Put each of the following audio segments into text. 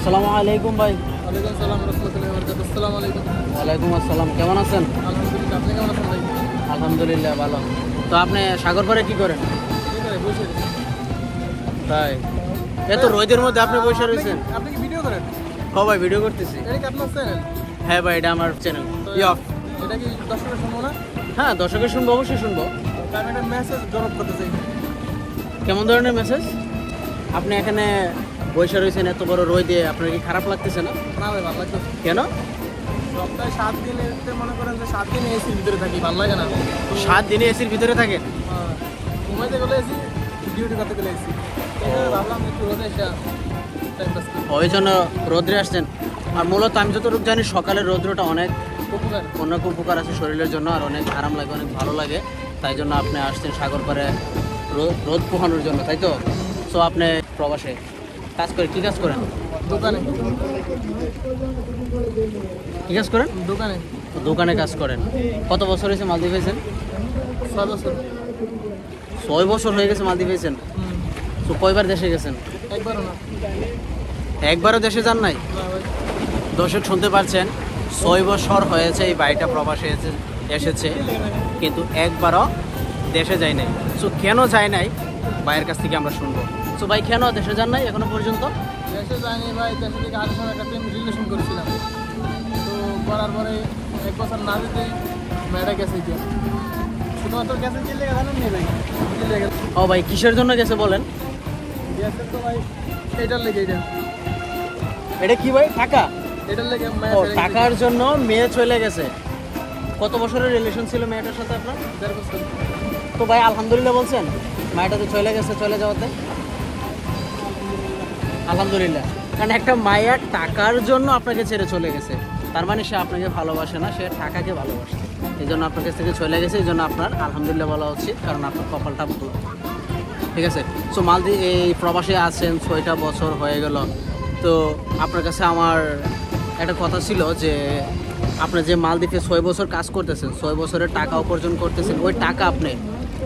আসসালামু আলাইকুম ভাই। ওয়ালাইকুম সালাম রাহমাতুল্লাহি ওয়া বারাকাতুহু। আসসালামু আলাইকুম। ওয়ালাইকুম আসসালাম, কেমন আছেন? আলহামদুলিল্লাহ, আপনি কেমন আছেন ভাই? আলহামদুলিল্লাহ ভালো। তো আপনি সাগর পাড়ে কি করেন? ঠিক আছে, বসে আছি। তাই এত রোদের মধ্যে আপনি বসে রয়েছেন? আপনি কি ভিডিও করেন? ও ভাই, ভিডিও করতেছি। এটা কি আপনার চ্যানেল? হ্যাঁ ভাই, এটা আমার চ্যানেল। এটা কি দর্শকের শুনবো না? হ্যাঁ, দর্শকের শুনবো, অবশ্যই শুনবো। তো আমি একটা মেসেজ ড্রপ করতে চাই। কেমন ধরনের মেসেজ? আপনি এখানে বসে রয়েছেন এত বড় রোদে, আপনার কি খারাপ লাগতেছে না? না ভাই, ভালো লাগছে। কেন? সপ্তাহে 7 দিন এতে মনে করেন যে 7 দিন এসির ভিতরে থাকি, ভালো লাগে না। 7 দিনে এসির ভিতরে থাকেন? ঘুমাইতে গেলে এসি, ডিউটি করতে গেলে এসি। ভাবলাম একটু রোদে এসে টাইম পাস করি। ওই জন্য রোদ্রে আসছেন। আর মূলত আমি যতটুকু জানি সকালের রৌদ্রটা অনেক উপকার। অনেক উপকার আছে শরীরের জন্য, আর অনেক আরাম লাগে, অনেক ভালো লাগে। তাই জন্য আপনি আসছেন সাগর পাড়ে রোদ পোহানোর জন্য, তাই তো? সো আপনি প্রবাসে কাজ করে, কি কাজ করেন? দোকানে। কি কাজ করেন? দোকানে। দোকানে কাজ করেন। কত বছর হয়েছে মালদ্বীপ হয়েছেন? 6 বছর। 6 বছর হয়ে গেছে মালদ্বীপ হয়েছেন। তো কয়বার দেশে গেছেন? একবারও না। একবারও দেশে যান নাই? না ভাই। দর্শক শুনতে পারছেন, 6 বছর হয়েছে এই বাড়িটা প্রবাসে এসেছে, কিন্তু একবারও দেশে যায় নাই। সো কেন যায় নাই, ভাইয়ের কাছ থেকে আমরা শুনবো। সো ভাই, কেন দেশে যান নাই এখনো পর্যন্ত? দেশে যাইনি ভাই, দেশে থেকে আসার সময় একটা রিলেশন করেছিলাম। তো করার পরে 1 বছর না যেতে মেয়েটা গেছে গিয়ে। শুধুমাত্র গেছে কি লেগে জানেন নি ভাই? কি লেগে ও ভাই, কিসের জন্য গেছে বলেন? গেছে তো ভাই এটার লেগে, এটা কি ভাই, টাকা? এটার লেগে ও, মেয়ে ছেড়ে টাকার জন্য মেয়ে চলে গেছে। কত বছরের রিলেশন ছিল মেয়েটার সাথে আপনার? 1.5 বছর। তো ভাই আলহামদুলিল্লাহ বলছেন, মেয়েটা তো চলে গেছে, চলে যাওয়াতে আলহামদুলিল্লাহ। কারণ একটা মায়ের টাকার জন্য আপনাকে ছেড়ে চলে গেছে, তার মানে সে আপনাকে ভালোবাসে না, সে টাকাকে ভালোবাসে। এই জন্য আপনার কাছ থেকে চলে গেছে, এই জন্য আপনার আলহামদুলিল্লাহ বলা উচিত, কারণ আপনার কপালটা দুধ। ঠিক আছে। সো মালদ্বীপ এই প্রবাসে আছেন 6টা বছর হয়ে গেল। তো আপনার কাছে আমার একটা কথা ছিল যে আপনি যে মালদ্বীপে 6 বছর কাজ করতেছেন, 6 বছরের টাকা উপার্জন করতেছেন, ওই টাকা আপনি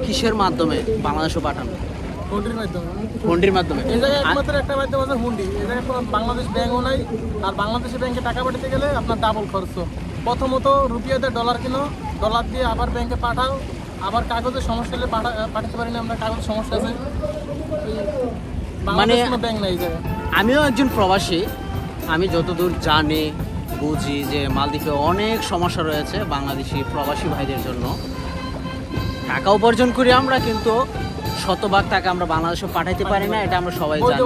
কিসের মাধ্যমে বাংলাদেশে পাঠান? হুন্ডির মাধ্যমে। হুন্ডির মাধ্যমে? এই জায়গায় একমাত্র একটা মাধ্যম আছে হুন্ডি। এই জায়গায় কোনো বাংলাদেশ ব্যাংকও নাই। আর বাংলাদেশি ব্যাংকে টাকা পাঠাতে গেলে আপনার ডাবল খরচ। প্রথমত রুপিয়াতে ডলার কিনো, ডলার দিয়ে আবার ব্যাংকে পাঠাও, আবার কাগজের সমস্যা হলে পাঠাতে পারি না আমরা, কাগজের সমস্যা আছে। মানে কোনো ব্যাংক নাই এই জায়গায়। আমিও একজন প্রবাসী, আমি যতদূর জানি বুঝি যে মালদ্বীপে অনেক সমস্যা রয়েছে বাংলাদেশি প্রবাসী ভাইদের জন্য। টাকা উপার্জন করি আমরা, কিন্তু শতভাগ টাকা আমরা বাংলাদেশে পাঠাইতে পারি না, এটা আমরা সবাই জানি।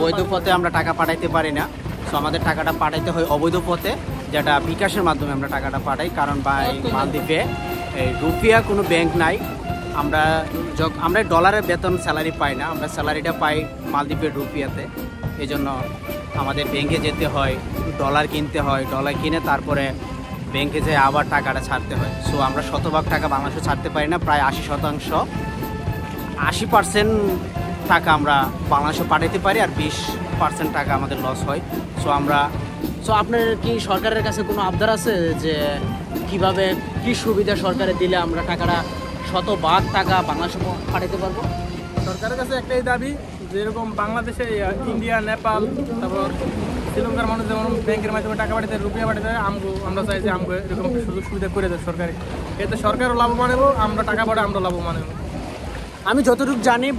বৈধ পথে আমরা টাকা পাঠাইতে পারি না। সো আমাদের টাকাটা পাঠাইতে হয় অবৈধ পথে, যেটা বিকাশের মাধ্যমে আমরা টাকাটা পাঠাই। কারণ ভাই মালদ্বীপে এই রুপিয়া কোনো ব্যাংক নাই। আমরা ডলারের বেতন স্যালারি পাই না, আমরা স্যালারিটা পাই মালদ্বীপের রুপিয়াতে। এই জন্য আমাদের ব্যাংকে যেতে হয়, ডলার কিনতে হয়, ডলার কিনে তারপরে ব্যাংকে যেয়ে আবার টাকাটা ছাড়তে হয়। সো আমরা শতভাগ টাকা বাংলাদেশে ছাড়তে পারি না, প্রায় 80% টাকা আমরা বাংলাদেশে পাঠাতে পারি, আর 20% টাকা আমাদের লস হয়। সো আপনার কি সরকারের কাছে কোনো আবদার আছে যে কিভাবে কি সুবিধা সরকারে দিলে আমরা টাকাটা শতভাগ টাকা বাংলাদেশে পাঠাতে পারবো? সরকারের কাছে একটাই দাবি, যেরকম বাংলাদেশে ইন্ডিয়া, নেপাল, তারপর শ্রীলঙ্কার মানুষ যেমন ব্যাংকের মাধ্যমে টাকা পাঠাতে, রুপিয়া পাঠাতে, আমরা চাই যে আমগো এরকম সুযোগ সুবিধা করে দেয় সরকারে। এতে সরকারও লাভবান হবো, আমরা টাকা পাঠাই আমরা লাভবান হবো। আমি যতটুকু জানি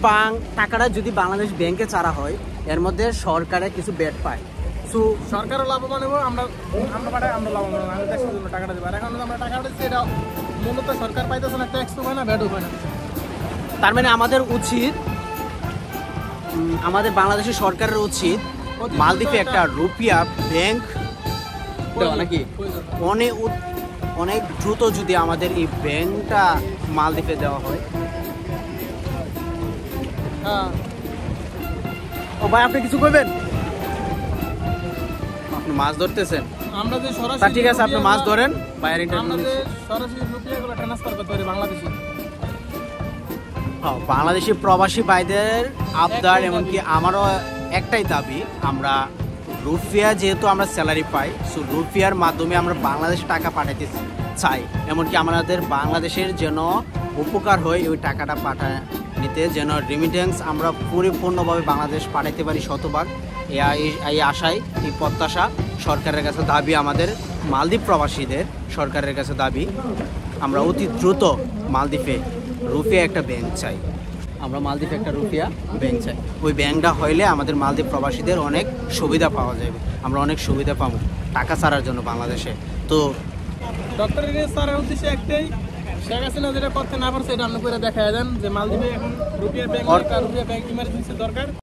টাকাটা যদি বাংলাদেশ ব্যাংকে ছাড়া হয়, এর মধ্যে সরকারের কিছু ব্যাট পায়। সো সরকারও লাভবান হবো, আমরা পাঠাই আমরা লাভবান হবো। আমি দেশের জন্য টাকাটা দেবো। আর এখন আমরা টাকাটা দিচ্ছি, এটা মূলত সরকার পাইতেছে না, ট্যাক্সও পায় না, ভ্যাটও পায় না। তার মানে আমাদের উচিত, আমাদের বাংলাদেশের সরকারের উচিত মালদ্বীপে একটা রুপিয়া ব্যাংক দেওয়া, নাকি? অনেক দ্রুত যদি আমাদের এই ব্যাংকটা মালদ্বীপে দেওয়া হয়। ও ভাই, আপনি কিছু করবেন? আপনি মাছ ধরতেছেন? আমরা যে সরাসরি, ঠিক আছে, আপনি মাছ ধরেন, বাইরে আমাদের সরাসরি রুপিয়াগুলো ট্রান্সফার করতে পারি বাংলাদেশে। বাংলাদেশি প্রবাসী ভাইদের আবদার, এমনকি আমারও একটাই দাবি, আমরা রুপিয়া যেহেতু আমরা স্যালারি পাই, সো রুপিয়ার মাধ্যমে আমরা বাংলাদেশ টাকা পাঠাতে চাই। এমনকি আমাদের বাংলাদেশের যেন উপকার হয়, ওই টাকাটা নিতে, যেন রেমিটেন্স আমরা পরিপূর্ণভাবে বাংলাদেশ পাঠাইতে পারি শতভাগ। এই আশায়, এই প্রত্যাশা সরকারের কাছে দাবি, আমাদের মালদ্বীপ প্রবাসীদের সরকারের কাছে দাবি, আমরা অতি দ্রুত মালদ্বীপে রুপিয়া একটা ব্যাংক চাই। আমরা মালদ্বীপে একটা রুপিয়া ব্যাংক চাই। ওই ব্যাংকটা হইলে আমাদের মালদ্বীপ প্রবাসীদের অনেক সুবিধা পাওয়া যাবে, আমরা অনেক সুবিধা পাবো টাকা ছাড়ার জন্য বাংলাদেশে। তো ডক্টর ইউনূস স্যারের উদ্দেশ্যে একটাই, শেখ হাসিনা যেটা করতে না পারছে এটা আপনি করে দেখা দেন যে মালদ্বীপে এখন রুপিয়া ব্যাংক ইমার্জেন্সি দরকার।